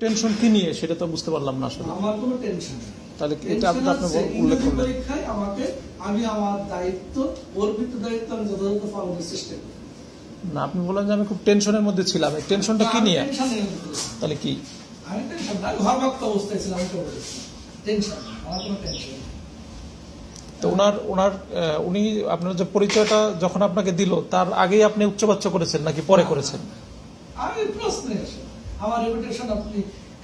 Tension কি নিয়ে সেটা তো বুঝতে পারলাম না আসলে। আমার কোনো টেনশন নেই। তাহলে এটা আপনি উল্লেখ করলেন। পরীক্ষায় আমাকে আমি আমার দায়িত্ব অর্পিত দায়িত্ব আমি যথাযথ পালনের চেষ্টা করি। না আপনি বললেন যে আমি খুব টেনশনের মধ্যে ছিলাম, এই টেনশনটা কি নিয়ে? তাহলে কি? আমি টেনশন না, ঘরমুক্ত অবস্থায় ছিলাম, আমি তো বলেছি টেনশন, আমার কোনো টেনশন। তো উনি আপনার যে পরিচয়টা যখন আপনাকে দিল তার আগেই আপনি উচ্চবাচ্য করেছেন নাকি পরে করেছেন? আমি প্রশ্নে আসে আমার রেপুটেশন আপনি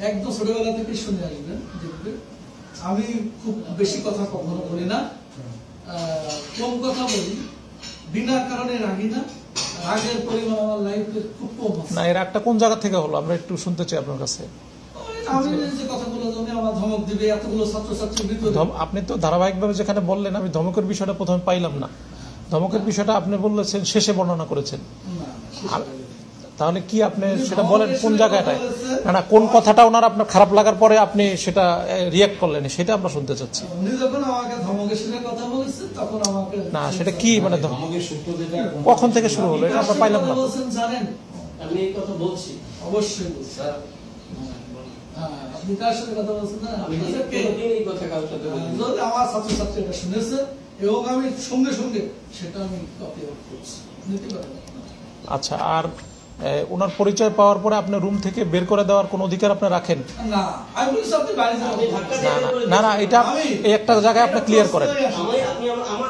একদম ছোটবেলা থেকে শুনে আসবেন, দেখবেন আমি খুব বেশি কথা কখনো বলি না, কম কথা বলি, বিনা কারণে রাগি না, রাগের পরিমাণ আমার লাইফে খুব কম আছে। না এর একটা কোন জায়গা থেকে হলো আমরা একটু শুনতে চাই আপনার কাছে। আমি যে কথাগুলো জানি আমার ধমক দিবে এতগুলো ছাত্রছাত্রীর ভিতরে। আপনি তো ধারাবাহিকভাবে যেখানে বললেন আমি ধমকের বিষয়টা প্রথমে পাইলাম না, ধমকের বিষয়টা আপনি বলেছেন শেষে বর্ণনা করেছেন। তাহলে কি আপনি সেটা বলেন কোন জায়গাটায়? না কোন কথাটা ওনার আপনার খারাপ লাগার পরে আপনি সেটা রিয়াক্ট করলেন সেটা আমরা শুনতে চাচ্ছি। উনি যখন আমাকে ধমকের সাথে কথা বলেছে তখন আমাকে না সেটা কি মানে ধমকের সূত্র যেটা কখন থেকে শুরু হলো এটা আমরা পাইলাম না। জানেন আমি এই কথা বলছি অবশ্যই বলছি স্যার। আপনি কার সাথে কথা বলছেন? না আমি এই কথা কারোর সাথে বলি যদি আমার ছাত্রছাত্রী এটা শুনেছে এবং আমি সঙ্গে সঙ্গে সেটা আমি কপি আউট করছি, নিতে পারবো। আচ্ছা আর ওনার পরিচয় পাওয়ার পরে আপনি রুম থেকে বের করে দেওয়ার কোন অধিকার আপনি রাখেন? না আমি বলছি আপনি বাইরে যান। না না এটা এই একটা জায়গায় আপনি ক্লিয়ার করেন। আপনি আমার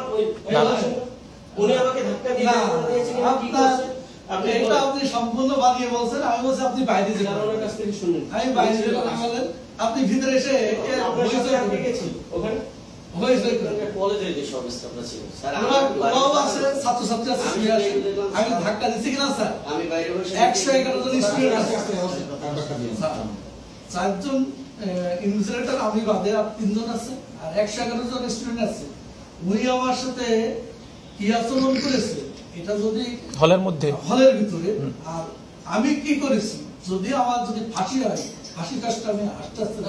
উনি আমাকে ধাক্কা দিয়ে দিয়েছেন কি করছেন আপনি এটা আপনি সম্পূর্ণ বানিয়ে বলছেন। আমি বলছি আপনি বাইরে যান, ওনার কাছ থেকে শুনুন। আমি বাইরে যাব না বলেন, আপনি ভিতরে এসে আপনার সাথে আমি গেছি ওখানে হয়েছে কলেজের যে সদস্যরা ছিল স্যার ওরাও আছে, ছাত্রছাত্রী আছে, আমি ধাক্কা দিচ্ছি কিনা স্যার? আমি বাইরে বসে 111 জন স্টুডেন্ট আছে, 4 জন ইনভিজিলেটর আমি বাদে আর 3 জন আছে, আর 111 জন স্টুডেন্ট আছে। উনি আমার সাথে কি আচরণ করেছে এটা যদি হলের মধ্যে হলের ভিতরে, আর আমি কি করেছি যদি আমার যদি ফাঁসি হয়, ফাঁসি কাজটা আমি আস্তে আস্তে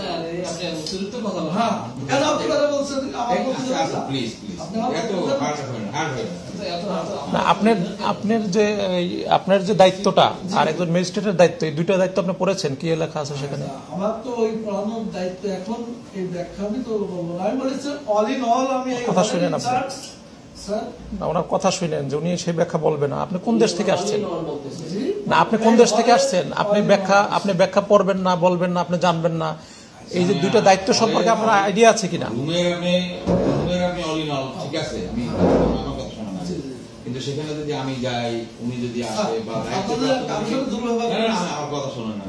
আপনার যে দায়িত্বটা আর একজন ম্যাজিস্ট্রেটের দায়িত্ব, এই দুইটা দায়িত্ব আপনি পড়েছেন কি লেখা আছে সেখানে? আমার তো ওই পড়ানোর দায়িত্ব এখন এই ব্যাখ্যা আমি তো বলবো না। আমি বলেছি অল ইন অল আমি কথা শুনেন আপনি না ওনার কথা শুনেন যে উনি সেই ব্যাখ্যা বলবে না। আপনি কোন দেশ থেকে আসছেন? না আপনি কোন দেশ থেকে আসছেন? আপনি ব্যাখ্যা পড়বেন না, বলবেন না, আপনি জানবেন না। এই যে দুইটা দায়িত্ব সম্পর্কে আপনার আইডিয়া আছে কিনা? আপনি অল ইন অল ঠিক আছে, আমি আমার কথা শোনা না, কিন্তু সেখানে যদি আমি যাই, উনি যদি আসে বা আমার কথা শোনেন না,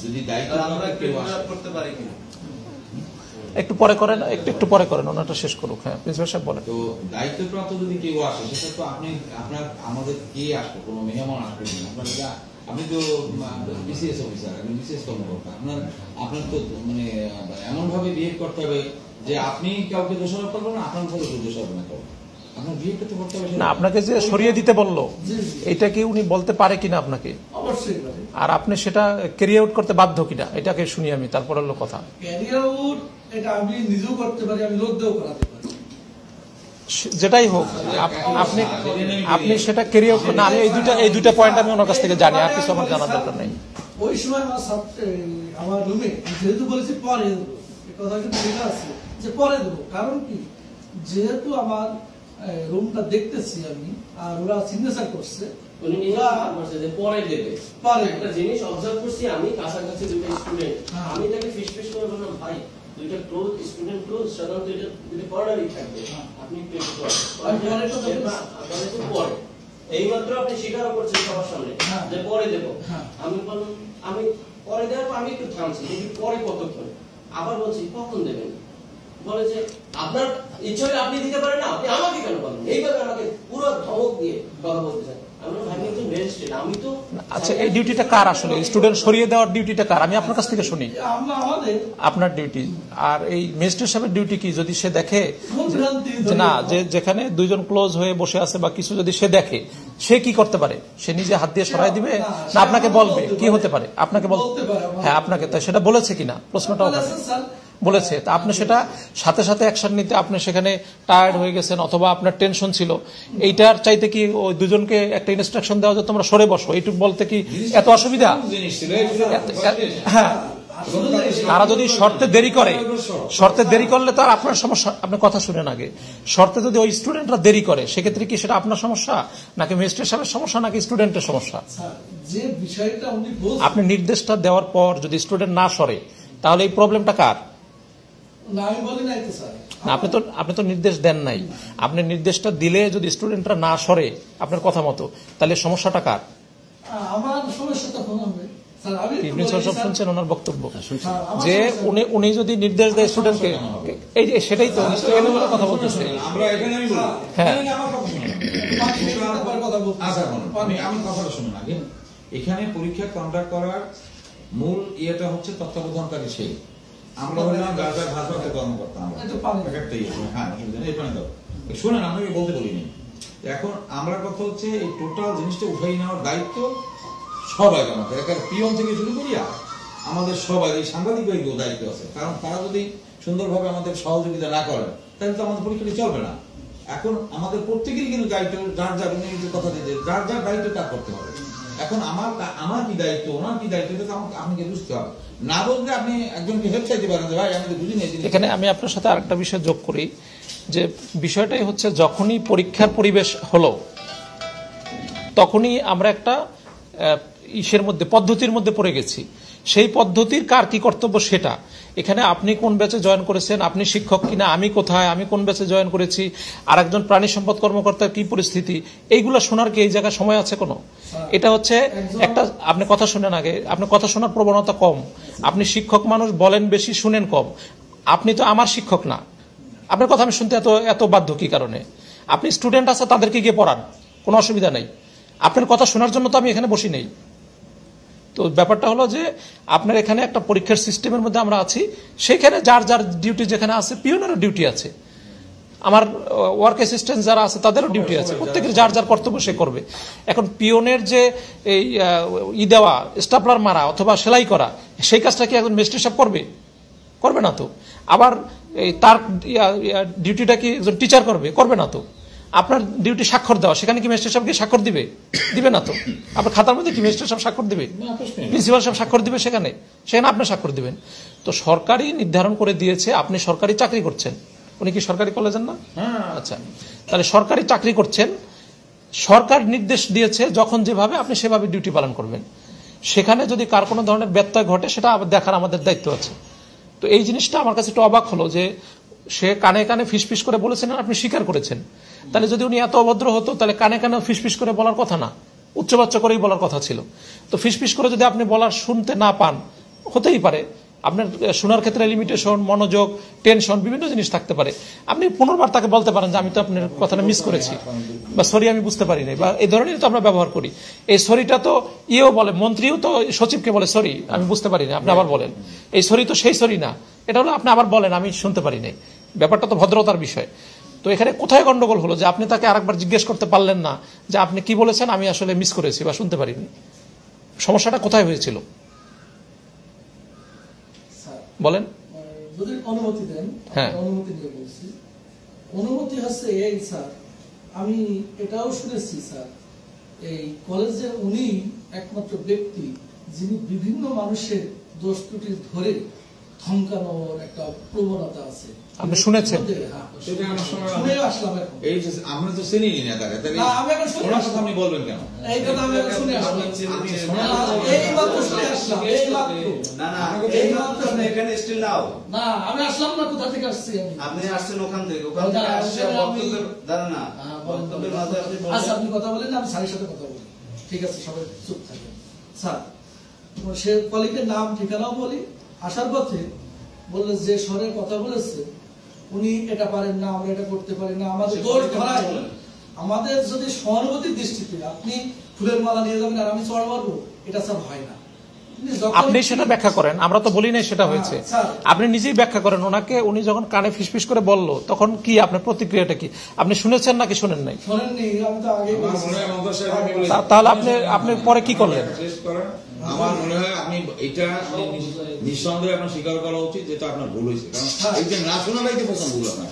যদি দায়িত্ব করতে পারি কিনা একটু পরে করেন, একটু পরে করেন, ওনাটা শেষ করুক। হ্যাঁ প্রিন্সিপাল সাহেব বলেন। তো দায়িত্বপ্রাপ্ত যদি কেউ আসে সেটা তো আপনার আমাদের কে আসবে, কোনো মেহমান আসবে না। আপনি তো বিসিএস অফিসার, আপনি বিসিএস কর্মকর্তা, আপনার তো মানে এমন ভাবে বিহেভ করতে হবে যে আপনি কাউকে দোষারোপ করবেন না, আপনার উপরে দোষারোপ না করবেন, আপনার বিহেভ করতে করতে হবে না। আপনাকে যে সরিয়ে দিতে বললো এটা কি উনি বলতে পারে কিনা আপনাকে? অবশ্যই। আর আপনি সেটা ক্যারি আউট করতে বাধ্য কিনা এটাকে শুনি আমি, তারপর হলো কথা। ক্যারি আউট এটা আমি নিজেও করতে পারি, আমি লোকদেরও করাতে পারি, যেটাই হোক আপনি সেটা ক্যারি আউট না। আমি এই দুইটা পয়েন্ট আমি ওনার কাছ থেকে জানি, আর কিছু আমার জানার দরকার নেই। ওই সময় আমার রুমে যেহেতু বলেছি পরে দেবো, এই কথাটা লেখা আছে যে পরে দেবো, কারণ কি যেহেতু আমার রুমটা দেখতেছি আমি আর ওরা সিগনেচার করছে, পরে দেবে। একটা জিনিস অবজার্ভ করছি আমি, কাছাকাছি দুটো স্টুডেন্ট, আমি তাকে ফিস করে বললাম ভাই দুইটা ক্লোজ স্টুডেন্ট ক্লোজ সাধারণত দুটো কর্নারই থাকবে, আপনি একটু পরে এইমাত্র আপনি স্বীকারও করছেন সবার সামনে যে পরে দেবো। আমি বললাম আমি পরে দেওয়ার পর আমি একটু থামছি, কিন্তু পরে কতক্ষণ, আবার বলছি কখন দেবেন, বলে যে আপনার ইচ্ছা হলে আপনি দিতে পারেন না, আপনি আমাকে কেন বলেন? এইভাবে আমাকে পুরো ধমক দিয়ে কথা বলতে চান। আচ্ছা এই ডিউটিটা কার আসলে? স্টুডেন্ট সরিয়ে দেওয়ার ডিউটিটা কার? আমি আপনার কাছ থেকে শুনি। আপনার ডিউটি। আর এই ম্যাজিস্ট্রেট সাহেবের ডিউটি কি? যদি সে দেখে না যে যেখানে দুইজন ক্লোজ হয়ে বসে আছে বা কিছু যদি সে দেখে, সে কি করতে পারে? সে নিজে হাত দিয়ে সরাই দিবে না আপনাকে বলবে? কি হতে পারে? আপনাকে বলতে পারে। হ্যাঁ আপনাকে, তাই সেটা বলেছে কিনা প্রশ্নটা বলেছে। তা আপনি সেটা সাথে সাথে অ্যাকশন নিতে আপনি সেখানে টায়ার্ড হয়ে গেছেন অথবা আপনার টেনশন ছিল, এইটার চাইতে কি ওই দুজনকে একটা ইনস্ট্রাকশন দেওয়া যে তোমরা সরে বসো, এইটুকু বলতে কি এত অসুবিধা? হ্যাঁ তারা যদি শর্তে দেরি করে, শর্তে দেরি করলে তো আর আপনার সমস্যা। আপনি কথা শুনেন আগে, শর্তে যদি ওই স্টুডেন্টরা দেরি করে সেক্ষেত্রে কি সেটা আপনার সমস্যা নাকি ম্যাজিস্ট্রেট সাহেবের সমস্যা নাকি স্টুডেন্টের সমস্যা? যে বিষয়টা উনি বলছেন, আপনি নির্দেশটা দেওয়ার পর যদি স্টুডেন্ট না সরে তাহলে এই প্রবলেমটা কার? না আমি বলি নাই তো স্যার। না, আপনি তো নির্দেশ দেন নাই। আপনি নির্দেশটা দিলে যদি স্টুডেন্টরা না সরে আপনার কথা মতো, তাহলে সমস্যাটা কার? আমার সমস্যা তখন হবে স্যার। আমি প্রিন্সিপাল সাহেব শুনছেন ওনার বক্তব্য যে উনি যদি নির্দেশ দেয় স্টুডেন্টকে, এই যে সেটাই তো এলোমেলো কথা বলতেছে। আমরা এখানে আমি বলি, হ্যাঁ। এখানে আমার কথা শুনুন। আচ্ছা, আমি কথাটা শুনুন আগে। এখানে পরীক্ষা কন্ডাক্ট করার মূল ইয়েটা হচ্ছে তত্ত্বাবধানকারী সেই। আমরা হলাম গার্জার ভারপ্রাপ্ত কর্মকর্তা। আমরা একটাই, হ্যাঁ, অসুবিধা নেই, এই পানি দাও। শুনেন, আপনাকে বলতে বলিনি। এখন আমরা কথা হচ্ছে এই টোটাল জিনিসটা উঠাই নেওয়ার দায়িত্ব সবাই, আমাদের একেবারে পিয়ন থেকে শুরু করিয়া আমাদের সবাই, এই সাংবাদিকদেরও দায়িত্ব আছে। কারণ তারা যদি সুন্দরভাবে আমাদের সহযোগিতা না করে তাহলে তো আমাদের পরীক্ষাটি চলবে না। এখন আমাদের প্রত্যেকেরই কিন্তু দায়িত্ব, যার যার উনি যে কথা দিতে, যার যার দায়িত্ব তা করতে হবে। এখন আমার কি দায়িত্ব, ওনার কি দায়িত্ব, এটা তো আমাকে বুঝতে হবে। না বলতে আপনি একজনকে হেল্প চাইতে পারেন যে ভাই আমাদের বুঝি নেই। এখানে আমি আপনার সাথে আরেকটা বিষয় যোগ করি, যে বিষয়টাই হচ্ছে যখনই পরীক্ষার পরিবেশ হলো তখনই আমরা একটা ইসের মধ্যে, পদ্ধতির মধ্যে পড়ে গেছি। সেই পদ্ধতির কার কি কর্তব্য সেটা, এখানে আপনি কোন ব্যাচে জয়েন করেছেন, আপনি শিক্ষক কিনা, আমি কোথায়, আমি কোন ব্যাচে জয়েন করেছি, আর একজন প্রাণী সম্পদ কর্মকর্তার কি পরিস্থিতি, এইগুলো শোনার কি এই জায়গায় সময় আছে কোনো? এটা হচ্ছে একটা, আপনি কথা শুনেন আগে, আপনি কথা শোনার প্রবণতা কম। আপনি শিক্ষক মানুষ, বলেন বেশি, শুনেন কম। আপনি তো আমার শিক্ষক না, আপনার কথা আমি শুনতে এত বাধ্য কি কারণে? আপনি স্টুডেন্ট আছে, তাদেরকে গিয়ে পড়ান, কোনো অসুবিধা নেই। আপনার কথা শোনার জন্য তো আমি এখানে বসি নেই। তো ব্যাপারটা হলো যে আপনার এখানে একটা পরীক্ষার সিস্টেমের মধ্যে আমরা আছি, সেখানে যার যার ডিউটি যেখানে আছে, পিওনেরও ডিউটি আছে, আমার ওয়ার্ক অ্যাসিস্ট্যান্ট যারা আছে তাদেরও ডিউটি আছে, প্রত্যেকের যার যার কর্তব্য সে করবে। এখন পিওনের যে এই দেওয়া, স্টাপলার মারা অথবা সেলাই করা, সেই কাজটা কি একজন ম্যাজিস্ট্রেট সাহেব করবে না তো। আবার তার ডিউটিটা কি একজন টিচার করবে না তো। আপনার ডিউটি স্বাক্ষর দেওয়া, সেখানে কি ম্যাজিস্ট্রেট সাহেব কি স্বাক্ষর দিবে না তো। আপনার খাতার মধ্যে কি ম্যাজিস্ট্রেট সাহেব স্বাক্ষর দিবে? প্রিন্সিপাল সাহেব স্বাক্ষর দিবে, সেখানে আপনি স্বাক্ষর দিবেন। তো সরকারি নির্ধারণ করে দিয়েছে, আপনি সরকারি চাকরি করছেন। উনি কি সরকারি কলেজের না? আচ্ছা, তাহলে সরকারি চাকরি করছেন, সরকার নির্দেশ দিয়েছে যখন যেভাবে আপনি সেভাবে ডিউটি পালন করবেন। সেখানে যদি কার কোনো ধরনের ব্যত্যয় ঘটে সেটা দেখার আমাদের দায়িত্ব আছে। তো এই জিনিসটা আমার কাছে একটু অবাক হলো যে সে কানে কানে ফিসফিস করে বলেছেন, আপনি স্বীকার করেছেন। তাহলে যদি উনি এত অভদ্র হতো তাহলে কানে কানে ফিসফিস করে বলার কথা না, উচ্চবাচ্য করেই বলার কথা ছিল। তো ফিসফিস করে যদি আপনি বলার শুনতে না পান, হতেই পারে আপনার শোনার ক্ষেত্রে লিমিটেশন, মনোযোগ, টেনশন, বিভিন্ন জিনিস থাকতে পারে। আপনি পুনর্বার তাকে বলতে পারেন যে আমি তো আপনার কথাটা মিস করেছি, বা সরি আমি বুঝতে পারিনি, বা এই ধরনের তো আমরা ব্যবহার করি। এই সরিটা তো ইয়েও বলে, মন্ত্রীও তো সচিবকে বলে সরি আমি বুঝতে পারিনি, আপনি আবার বলেন। এই সরি তো সেই সরি না, এটা হলো আপনি আবার বলেন আমি শুনতে পারিনি। ব্যাপারটা তো ভদ্রতার বিষয়। তো এখানে কোথায় গন্ডগোল হলো যে আপনি তাকে আরেকবার জিজ্ঞেস করতে পারলেন না যে আপনি কি বলেছেন, আমি আসলে মিস করেছি বা শুনতে পারিনি। সমস্যাটা কোথায় হয়েছিল বলেন? যদি অনুমতি দেন। হ্যাঁ, অনুমতি নিয়ে বলছি। অনুমতি হচ্ছে এই স্যার, আমি এটাও শুনেছি স্যার, এই কলেজে উনি একমাত্র ব্যক্তি যিনি বিভিন্ন মানুষের দোষ ত্রুটি ধরে ধমকানোর একটা প্রবণতা আছে। আপনি শুনেছেন? আমরা তো চিনি না তারা, ওনার কথা আপনি বলবেন কেন? এই কথা আমি শুনে আসলাম, এইমাত্র শুনে আসলাম, এখানে স্টিল নাও না আমি আসলাম না, কোথা থেকে আসছি আপনি আসছেন ওখান থেকে আসছে বক্তব্যের দ্বারা না, বক্তব্যের মাঝে আপনি আচ্ছা আপনি কথা বলেন, আমি স্যারের সাথে কথা বলি। ঠিক আছে, সবাই চুপ থাকেন। স্যার সে কলিগের নাম ঠিকানাও বলি। আসার পথে বললে যে স্বরে কথা বলেছে উনি এটা পারেন না, আমরা এটা করতে পারি না, আমাদের দোষ ধরায়। আমাদের যদি সহানুভূতির দৃষ্টিতে আপনি ফুলের মালা নিয়ে যাবেন আর আমি চড় মারবো, এটা স্যার হয় না। আপনি সেটা ব্যাখ্যা করেন, আমরা তো বলি নাই সেটা হয়েছে, আপনি নিজেই ব্যাখ্যা করেন ওনাকে। উনি যখন কানে ফিসফিস করে বললো তখন কি আপনার প্রতিক্রিয়াটা কি? আপনি শুনেছেন নাকি শুনেন নাই? শোনেননি, আমি তো আগে তাহলে আপনি পরে কি করলেন? আমার মনে হয় আপনি এটা নিঃসন্দেহে আপনার স্বীকার করা উচিত, যেটা আপনার ভুল হয়েছে। কারণ এইটা না শোনাটাই তো প্রথম ভুল আপনার।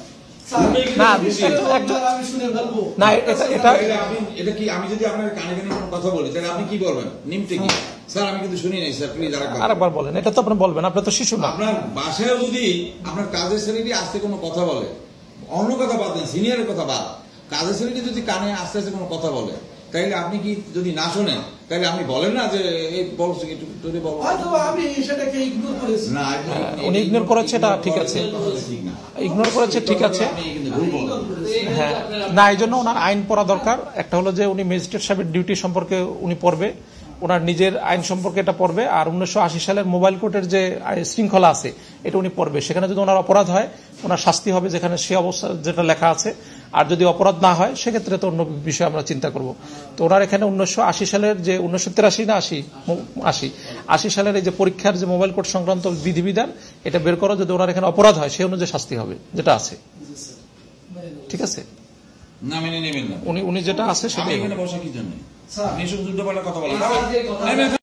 না, আমি শুনে ফেলবো না, এটা তাহলে এটা কি আমি যদি আপনার কানে কানে কোনো কথা বলি তাহলে আপনি কি বলবেন নিমতে কি স্যার আমি কিন্তু শুনি নাই স্যার প্লিজ আরেকবার বলেন। এটা তো আপনি বলবেন, আপনি তো শিশু না। আপনার বাসায় যদি আপনার কাজের ছেলেটি আসতে কোনো কথা বলে, অন্য কথা বাদ দেন, সিনিয়রের কথা বাদ, কাজের ছেলেটি যদি কানে আস্তে আস্তে কোনো কথা বলে তাইলে আপনি কি যদি না শোনেন তাহলে আপনি বলেন না যে এই বলছি একটু তোরে বলো, হয়তো আমি সেটাকে ইগনোর করেছি। না উনি ইগনোর করেছে, এটা ঠিক আছে, ঠিক না, ইগনোর করেছে, ঠিক আছে। আপনি কিন্তু ভুল বলেন। হ্যাঁ, না, এই জন্য ওনার আইন পড়া দরকার। একটা হলো যে উনি ম্যাজিস্ট্রেট সাহেবের ডিউটি সম্পর্কে উনি পড়বে, ওনার নিজের আইন সম্পর্কে এটা পড়বে, আর 1980 সালের মোবাইল কোর্টের যে শৃঙ্খলা আছে এটা উনি পড়বে। সেখানে যদি ওনার অপরাধ হয় ওনার শাস্তি হবে যেখানে সে অবস্থা যেটা লেখা আছে, আর যদি অপরাধ না হয় সেক্ষেত্রে তো অন্য বিষয় আমরা চিন্তা করব। তো ওনার এখানে 1980 সালের যে 1983 না 80 সালের এই যে পরীক্ষার যে মোবাইল কোর্ট সংক্রান্ত বিধিবিধান এটা বের করো, যদি ওনার এখানে অপরাধ হয় সেই অনুযায়ী শাস্তি হবে যেটা আছে, ঠিক আছে? না মেনে নেবেন না, উনি যেটা আছে আমি সেটাই এখানে হবে। বসা কি জন্য? স্যার আপনি এসব যুদ্ধ পাল্টা কথা বলেন। এই যে কথা-